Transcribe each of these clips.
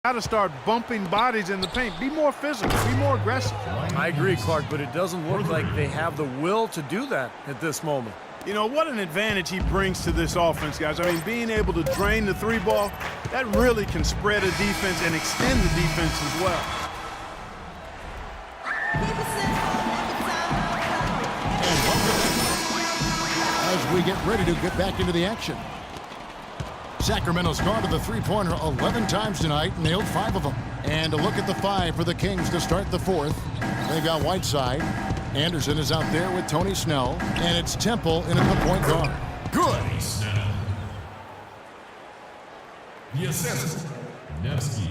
Got to start bumping bodies in the paint. Be more physical. Be more aggressive. I agree, Clark, but it doesn't look like they have the will to do that at this moment. You know, what an advantage he brings to this offense, guys. I mean, being able to drain the three ball, that really can spread a defense and extend the defense as well. As we get ready to get back into the action. Sacramento's gone to the three-pointer 11 times tonight, nailed 5 of them. And a look at the 5 for the Kings to start the fourth. They've got Whiteside. Anderson is out there with Tony Snell. And it's Temple in at the point guard. Good. The assessment, Nevsky.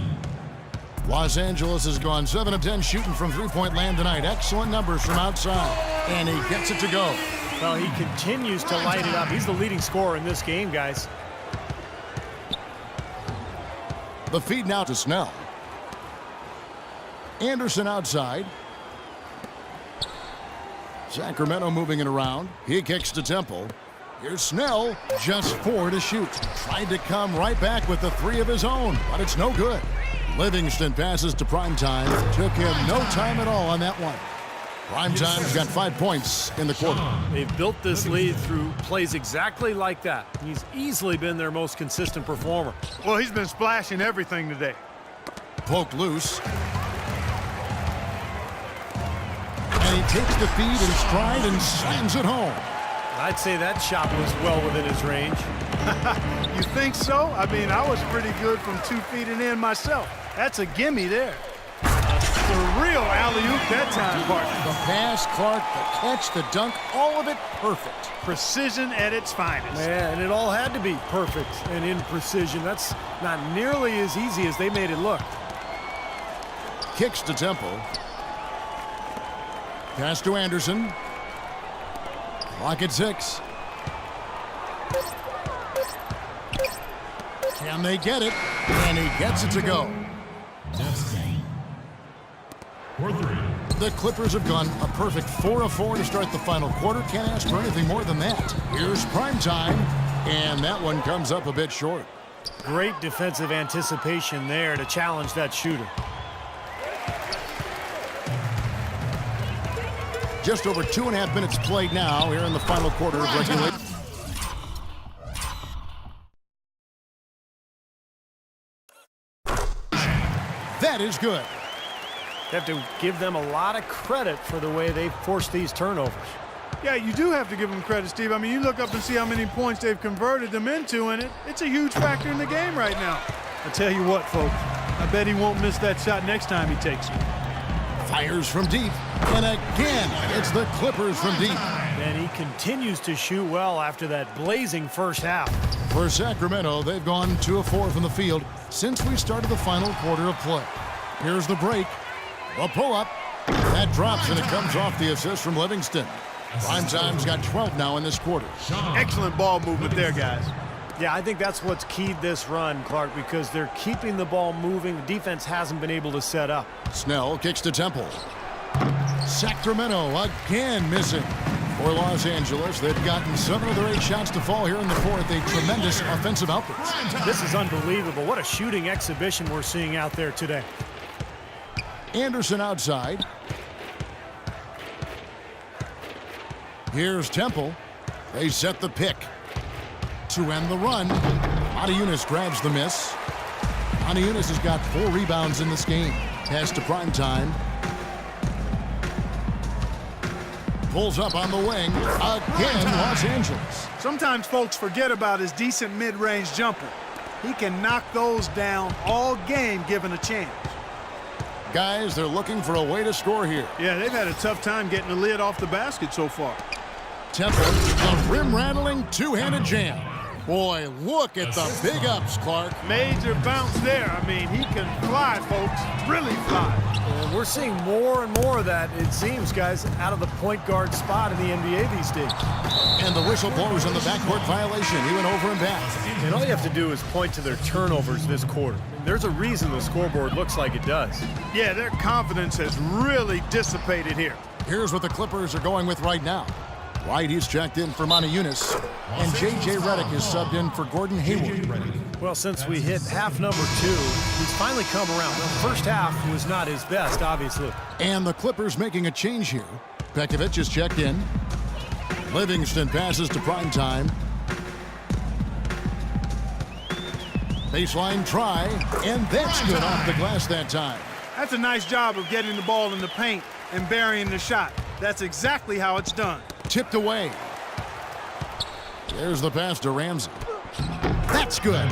Los Angeles has gone 7 of 10 shooting from three-point land tonight. Excellent numbers from outside. And he gets it to go. Well, he continues to light it up. He's the leading scorer in this game, guys. The feed now to Snell. Anderson outside. Sacramento moving it around. He kicks to Temple. Here's Snell, just 4 to shoot. Tried to come right back with the 3 of his own, but it's no good. Livingston passes to Primetime. Took him no time at all on that one. Primetime's got 5 points in the quarter. They've built this lead through plays exactly like that. He's easily been their most consistent performer. Well, he's been splashing everything today. Poked loose. And he takes the feed in stride and slams it home. I'd say that shot was well within his range. You think so? I mean, I was pretty good from 2 feet and in myself. That's a gimme there. The real alley-oop that time, partner. The pass, Clark, the catch, the dunk, all of it perfect. Precision at its finest. Yeah, and it all had to be perfect and in precision. That's not nearly as easy as they made it look. Kicks to Temple. Pass to Anderson. Clock at 6. Can they get it? And he gets it to go. Nevsky. 4-3. The Clippers have gone a perfect 4 of 4 to start the final quarter. Can't ask for anything more than that. Here's Primetime, and that one comes up a bit short. Great defensive anticipation there to challenge that shooter. Just over 2.5 minutes played now here in the final quarter of regulation. That is good. They have to give them a lot of credit for the way they forced these turnovers. Yeah, you do have to give them credit, Steve. I mean, you look up and see how many points they've converted them into, and it's a huge factor in the game right now. I tell you what, folks, I bet he won't miss that shot next time he takes it. Fires from deep, and again, it's the Clippers from deep. And he continues to shoot well after that blazing first half. For Sacramento, they've gone 2 of 4 from the field since we started the final quarter of play. Here's the break. The pull-up. That drops, and it comes off the assist from Livingston. Primetime's got 12 now in this quarter. Excellent ball movement there, guys. Yeah, I think that's what's keyed this run, Clark, because they're keeping the ball moving. The defense hasn't been able to set up. Snell kicks to Temple. Sacramento again missing. For Los Angeles, they've gotten 7 of their 8 shots to fall here in the fourth. A tremendous offensive output. This is unbelievable. What a shooting exhibition we're seeing out there today. Anderson outside. Here's Temple. They set the pick to end the run. Motiejunas grabs the miss. Motiejunas has got 4 rebounds in this game. Pass to Primetime. Pulls up on the wing. Again, Los Angeles. Sometimes folks forget about his decent mid-range jumper. He can knock those down all game given a chance. Guys, they're looking for a way to score here. Yeah, they've had a tough time getting the lid off the basket so far. Temple, a rim-rattling two-handed jam. Boy, look at the big ups, Clark. Major bounce there. I mean, he can fly, folks. Really fly. And we're seeing more and more of that, it seems, guys, out of the point guard spot in the NBA these days. And the whistle blows on the backcourt violation. He went over and back. And all you have to do is point to their turnovers this quarter. And there's a reason the scoreboard looks like it does. Yeah, their confidence has really dissipated here. Here's what the Clippers are going with right now. White, he's checked in for Motiejunas. And J.J. Redick is subbed in for Gordon Hayward. Well, since we hit half number 2, he's finally come around. The first half was not his best, obviously. And the Clippers making a change here. Pekovic is checked in. Livingston passes to Primetime. Baseline try, and that's good off the glass that time. That's a nice job of getting the ball in the paint and burying the shot. That's exactly how it's done. Tipped away. There's the pass to Ramsey. That's good.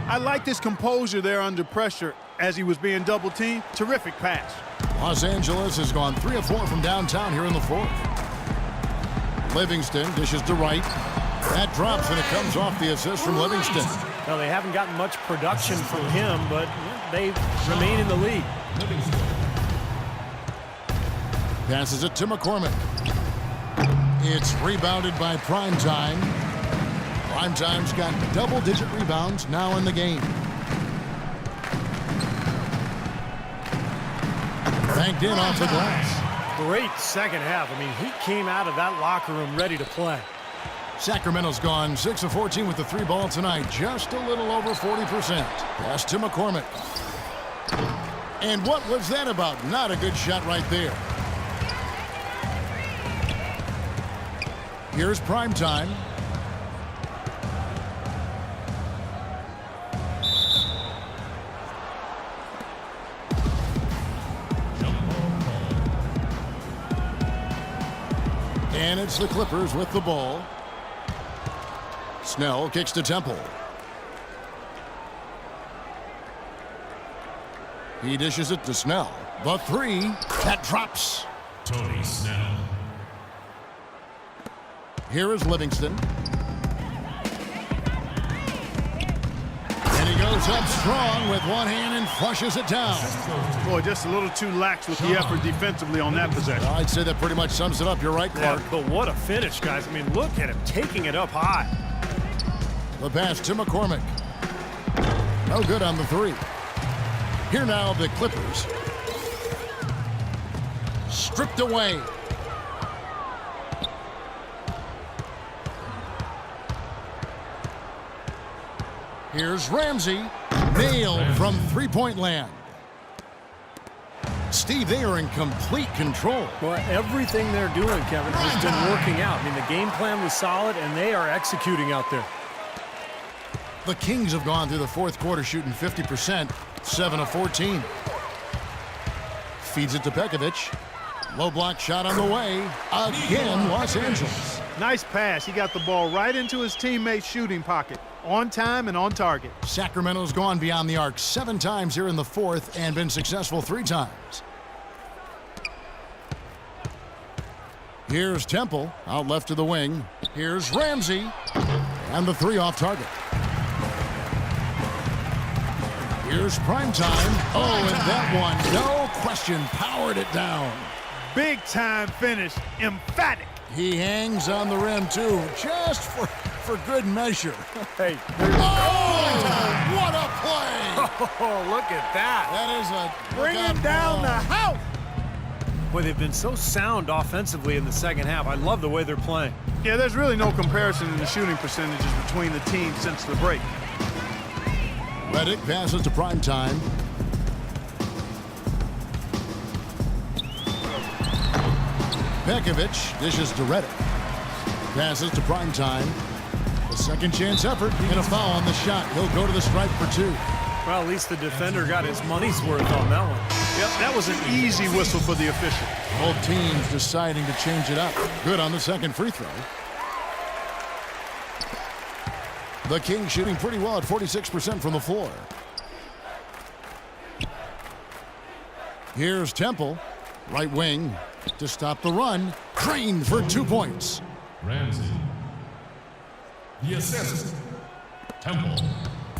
I like his composure there under pressure as he was being double-teamed. Terrific pass. Los Angeles has gone 3 of 4 from downtown here in the 4th. Livingston dishes to Wright. That drops, and it comes off the assist from Livingston. Well, they haven't gotten much production from him, but they remain in the lead. Passes it to McCormick. It's rebounded by Primetime. Primetime's got double-digit rebounds now in the game. Banked in off the glass. Great second half. I mean, he came out of that locker room ready to play. Sacramento's gone 6 of 14 with the 3 ball tonight. Just a little over 40%. Pass to McCormick. And what was that about? Not a good shot right there. Here's Primetime. And it's the Clippers with the ball. Snell kicks to Temple. He dishes it to Snell. The 3, that drops. Tony Snell. Here is Livingston. And he goes up strong with one hand and flushes it down. Boy, just a little too lax with the effort defensively on that possession. I'd say that pretty much sums it up. You're right, Clark. Yeah, but what a finish, guys. I mean, look at him taking it up high. The pass to McCormick. No good on the 3. Here now the Clippers. Stripped away. Here's Ramsey. Nailed from three-point land. Steve, they are in complete control. Well, everything they're doing, Kevin, has been working out. I mean, the game plan was solid, and they are executing out there. The Kings have gone through the 4th quarter shooting 50%, 7 of 14. Feeds it to Pekovic. Low block shot on the way. Again, Los Angeles. Nice pass. He got the ball right into his teammate's shooting pocket. On time and on target. Sacramento's gone beyond the arc 7 times here in the 4th and been successful 3 times. Here's Temple, out left to the wing. Here's Ramsey. And the 3 off target. Here's Primetime. Oh, and that one, no question, powered it down. Big time finish. Emphatic. He hangs on the rim, too, just for good measure. Hey, Oh, what a play! oh, look at that. That is a... Bring him down the house. Boy, they've been so sound offensively in the second half. I love the way they're playing. Yeah, there's really no comparison in the shooting percentages between the teams since the break. Redick passes to Primetime. Pekovic dishes to Redick. Passes to Primetime. The second chance effort and a foul on the shot. He'll go to the stripe for 2. Well, at least the defender got his money's worth on that one. Yep, that was an easy whistle for the official. Both teams deciding to change it up. Good on the second free throw. The Kings shooting pretty well at 46% from the floor. Here's Temple, right wing, to stop the run. Green for 2 points. Ramsey. The assist. Temple.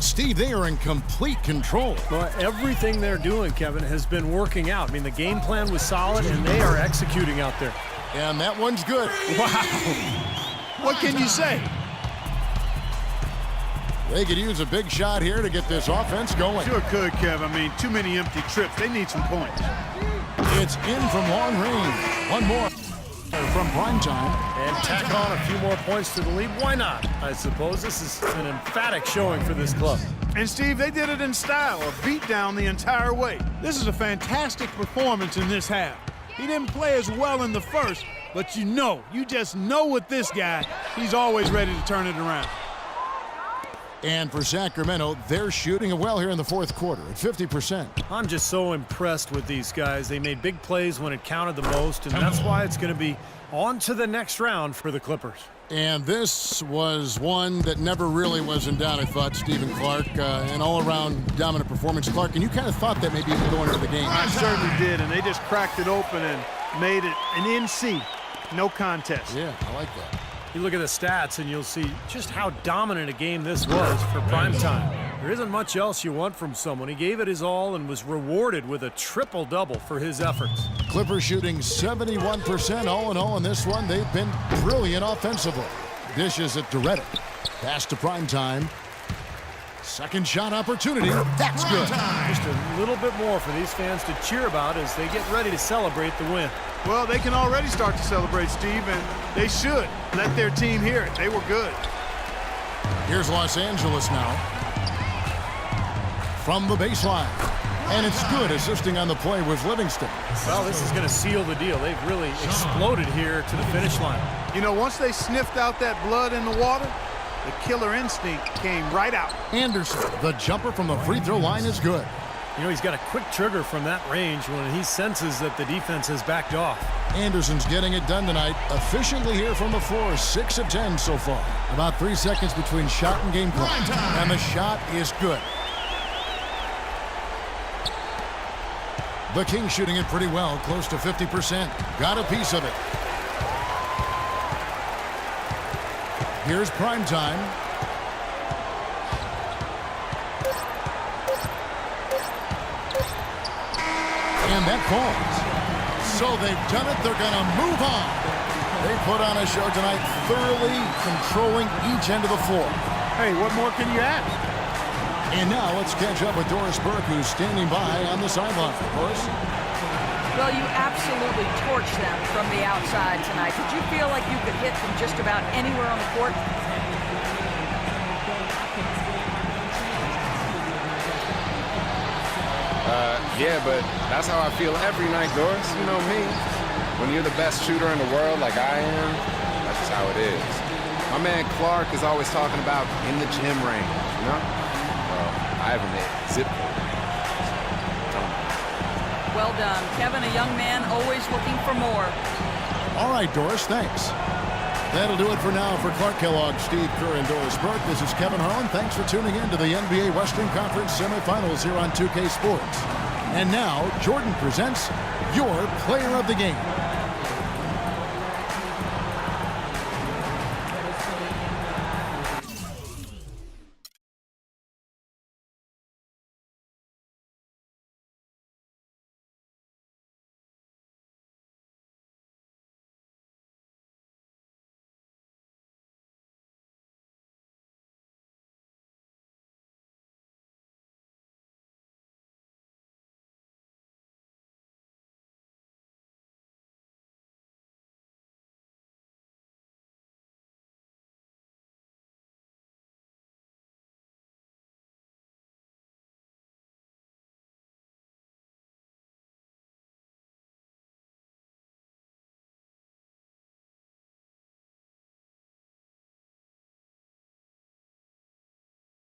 Steve, they are in complete control. Well, everything they're doing, Kevin, has been working out. I mean, the game plan was solid, and they are executing out there. And that one's good. Wow. What can you say? They could use a big shot here to get this offense going. Sure could, Kev. I mean, too many empty trips. They need some points. It's in from long range. One more. From primetime, And tack on a few more points to the lead. Why not? I suppose this is an emphatic showing for this club. And Steve, they did it in style, a beat down the entire way. This is a fantastic performance in this half. He didn't play as well in the first, but you just know with this guy, he's always ready to turn it around. and for Sacramento, they're shooting it well here in the fourth quarter at 50%. I'm just so impressed with these guys. They made big plays when it counted the most, and that's why it's going to be on to the next round for the Clippers. And this was one that never really was in doubt, I thought, Stephen Clark. An all-around dominant performance. Clark, and you kind of thought that maybe even going into the game. I certainly did, and they just cracked it open and made it an NC. No contest. Yeah, I like that. You look at the stats, and you'll see just how dominant a game this was for primetime. There isn't much else you want from someone. He gave it his all and was rewarded with a triple-double for his efforts. Clippers shooting 71% all in all in this one. They've been brilliant offensively. Dishes it to Redick. Pass to primetime. Second shot opportunity. That's good. Just a little bit more for these fans to cheer about as they get ready to celebrate the win. Well, they can already start to celebrate, Steve, and they should let their team hear it. They were good. Here's Los Angeles now. From the baseline. And it's good, assisting on the play was Livingston. Well, this is going to seal the deal. They've really exploded here to the finish line. You know, once they sniffed out that blood in the water, the killer instinct came right out. Anderson, the jumper from the free throw line is good. You know, he's got a quick trigger from that range when he senses that the defense has backed off. Anderson's getting it done tonight. Efficiently here from the floor, 6 of 10 so far. About 3 seconds between shot and game clock. And the shot is good. The Kings shooting it pretty well, close to 50%. Got a piece of it. Here's primetime. And that falls. So they've done it. They're going to move on. They put on a show tonight, thoroughly controlling each end of the floor. Hey, what more can you ask? And now let's catch up with Doris Burke, who's standing by on the sideline. Doris? Well, you absolutely torched them from the outside tonight. Did you feel like you could hit from just about anywhere on the court? Yeah, but that's how I feel every night, Doris. You know me. When you're the best shooter in the world like I am, that's just how it is. My man Clark is always talking about in the gym range, you know? Well, I haven't hit zip code. Well done. Kevin, a young man always looking for more. All right, Doris, thanks. That'll do it for now. For Clark Kellogg, Steve Kerr, and Doris Burke, this is Kevin Harlan. Thanks for tuning in to the NBA Western Conference semifinals here on 2K Sports. And now, Jordan presents your player of the game.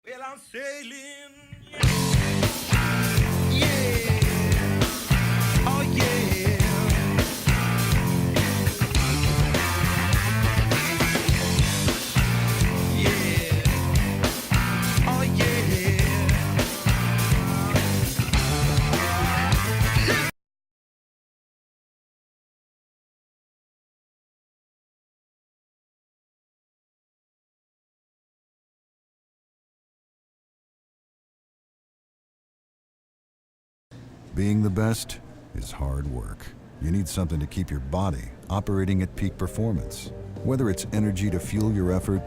Well, I'm sailing. Yeah. Oh, yeah. Yeah. Oh, yeah. Being the best is hard work. You need something to keep your body operating at peak performance. Whether it's energy to fuel your effort,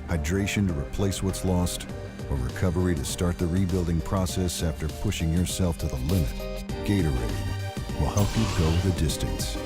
hydration to replace what's lost, or recovery to start the rebuilding process after pushing yourself to the limit, Gatorade will help you go the distance.